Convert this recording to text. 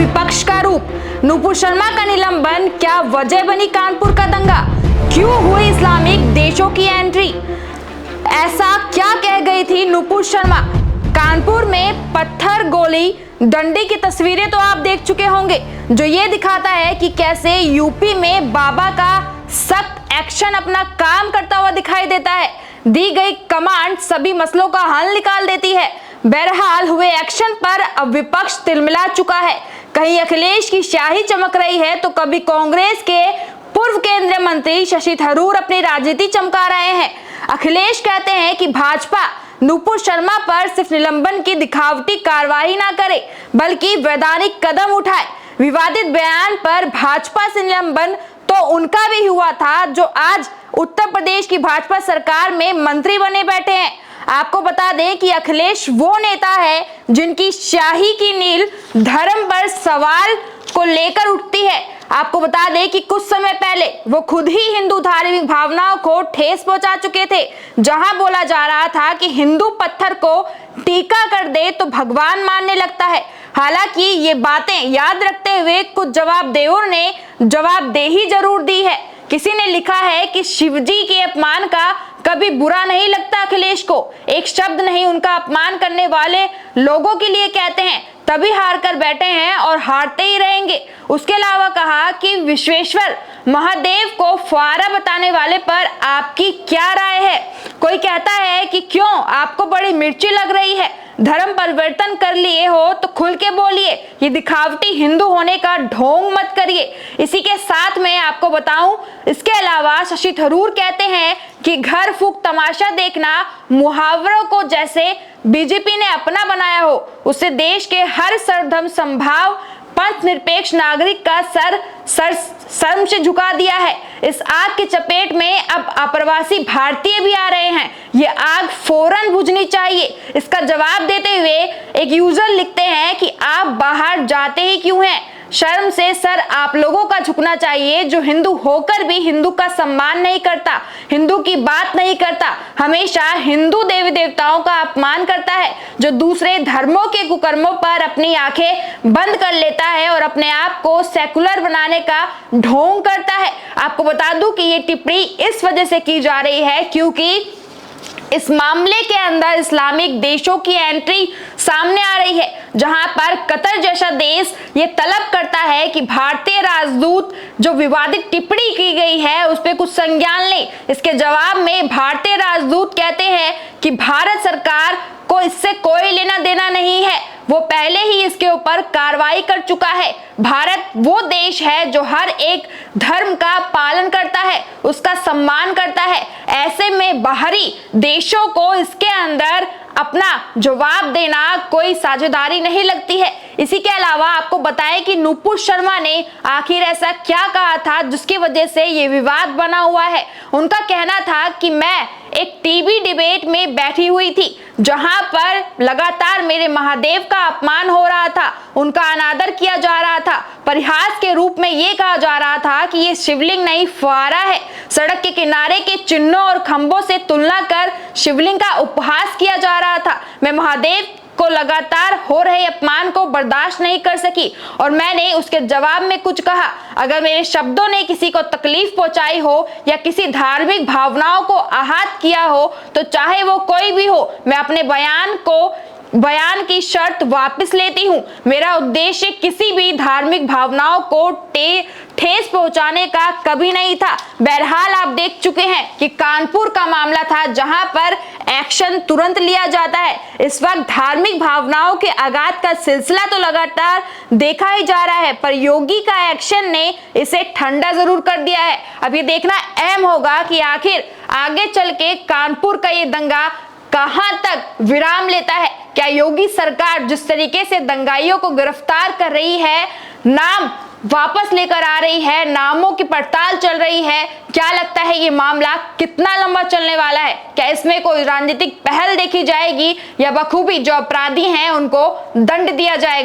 विपक्ष का रूप। नुपुर शर्मा का निलंबन क्या वजह बनी कानपुर का दंगा? क्यों हुई इस्लामिक देशों की एंट्री? ऐसा क्या कह गई थी नुपुर शर्मा? कानपुर में पत्थर, गोली, डंडे की तस्वीरें तो आप देख चुके होंगे, जो ये दिखाता है कि कैसे यूपी में बाबा का सख्त एक्शन अपना काम करता हुआ दिखाई देता है। दी गई कमांड सभी मसलों का हल निकाल देती है। बहरहाल हुए एक्शन पर अब विपक्ष तिलमिला चुका है। कहीं अखिलेश की स्याही चमक रही है तो कभी कांग्रेस के पूर्व केंद्रीय मंत्री शशि थरूर अपनी राजनीति चमका रहे हैं। अखिलेश कहते हैं कि भाजपा नुपुर शर्मा पर सिर्फ निलंबन की दिखावटी कार्रवाई ना करे, बल्कि वैधानिक कदम उठाए। विवादित बयान पर भाजपा से निलंबन तो उनका भी हुआ था, जो आज उत्तर प्रदेश की भाजपा सरकार में मंत्री बने बैठे हैं। आपको बता दें कि अखिलेश वो नेता है जिनकी स्याही की नील धर्म पर सवाल को लेकर उठती है। आपको बता दें कि कुछ समय पहले वो खुद ही हिंदू धार्मिक भावनाओं को ठेस पहुंचा चुके थे, जहां बोला जा रहा था कि हिंदू पत्थर को टीका कर दे तो भगवान मानने लगता है। हालांकि ये बातें याद रखते हुए कुछ जवाबदेहों ने जवाबदेही जरूर दी है। किसी ने लिखा है कि शिवजी के अपमान का कभी बुरा नहीं लगता अखिलेश को। एक शब्द नहीं उनका अपमान करने वाले लोगों के लिए कहते हैं, तभी हार कर बैठे हैं और हारते ही रहेंगे। उसके अलावा कहा कि विश्वेश्वर महादेव को फुआरा बताने वाले पर आपकी क्या राय है? कोई कहता है कि क्यों आपको बड़ी मिर्ची लग रही है, धर्म परिवर्तन कर लिए हो तो खुल के बोलिए, ये दिखावटी हिंदू होने का ढोंग मत करिए। इसी के साथ में आपको बताऊं, इसके अलावा शशि थरूर कहते हैं कि घर फूक तमाशा देखना मुहावरों को जैसे बीजेपी ने अपना बनाया हो, उससे देश के हर सर्वधर्म संभाव पंथ निरपेक्ष नागरिक का सर शर्म से झुका दिया है। इस आग की चपेट में अब अप्रवासी भारतीय भी आ रहे हैं। ये आग फौरन बुझनी चाहिए। इसका जवाब देते हुए एक यूजर लिखते हैं कि आप बाहर जाते ही क्यों हैं? शर्म से सर आप लोगों का झुकना चाहिए, जो हिंदू होकर भी हिंदू का सम्मान नहीं करता, हिंदू की बात नहीं करता, हमेशा हिंदू देवी देवताओं का अपमान करता है, जो दूसरे धर्मों के कुकर्मों पर अपनी आंखें बंद कर लेता है और अपने आप को सेकुलर बनाने का ढोंग करता है। आपको बता दूं कि ये टिप्पणी इस वजह से की जा रही है क्योंकि इस मामले के अंदर इस्लामिक देशों की एंट्री सामने आ रही है, जहां पर कतर जैसा देश ये तलब करता है कि भारतीय राजदूत जो विवादित टिप्पणी की गई है उस पर कुछ संज्ञान ले। इसके जवाब में भारतीय राजदूत कहते हैं कि भारत सरकार को इससे कोई लेना देना नहीं है, वो पहले ही इसके ऊपर कार्रवाई कर चुका है। भारत वो देश है जो हर एक धर्म का पालन करता है, उसका सम्मान करता है। ऐसे में बाहरी देशों को इसके अंदर अपना जवाब देना कोई साझेदारी नहीं लगती है। इसी के अलावा आपको बताएं कि नुपुर शर्मा ने आखिर ऐसा क्या कहा था जिसकी वजह से ये विवाद बना हुआ है। उनका कहना था कि मैं एक टीवी डिबेट में बैठी हुई थी, जहां पर लगातार मेरे महादेव का अपमान हो रहा था, उनका अनादर किया जा रहा था, परिहास के रूप में ये कहा जा रहा था कि ये शिवलिंग नहीं फुआरा है। सड़क के किनारे के चिन्हों और खंभों से तुलना कर शिवलिंग का उपहास किया जा रहा था। मैं महादेव को लगातार हो रहे अपमान को बर्दाश्त नहीं कर सकी और मैंने उसके जवाब में कुछ कहा। अगर मेरे शब्दों ने किसी को तकलीफ पहुंचाई हो या किसी धार्मिक भावनाओं को आहत किया हो तो चाहे वो कोई भी हो, मैं अपने बयान की शर्त वापस लेती हूं। मेरा उद्देश्य किसी भी धार्मिक भावनाओं को ठेस पहुंचाने का कभी नहीं था। बहरहाल आप देख चुके हैं कि कानपुर का मामला था जहां पर एक्शन तुरंत लिया जाता है। इस वक्त धार्मिक भावनाओं के आघात का सिलसिला तो लगातार देखा ही जा रहा है, पर योगी का एक्शन ने इसे ठंडा जरूर कर दिया है। अब ये देखना अहम होगा कि आखिर आगे चल के कानपुर का ये दंगा कहां तक विराम लेता है। क्या योगी सरकार जिस तरीके से दंगाइयों को गिरफ्तार कर रही है, नाम वापस लेकर आ रही है, नामों की पड़ताल चल रही है, क्या लगता है ये मामला कितना लंबा चलने वाला है? क्या इसमें कोई राजनीतिक पहल देखी जाएगी या बखूबी जो अपराधी हैं उनको दंड दिया जाएगा?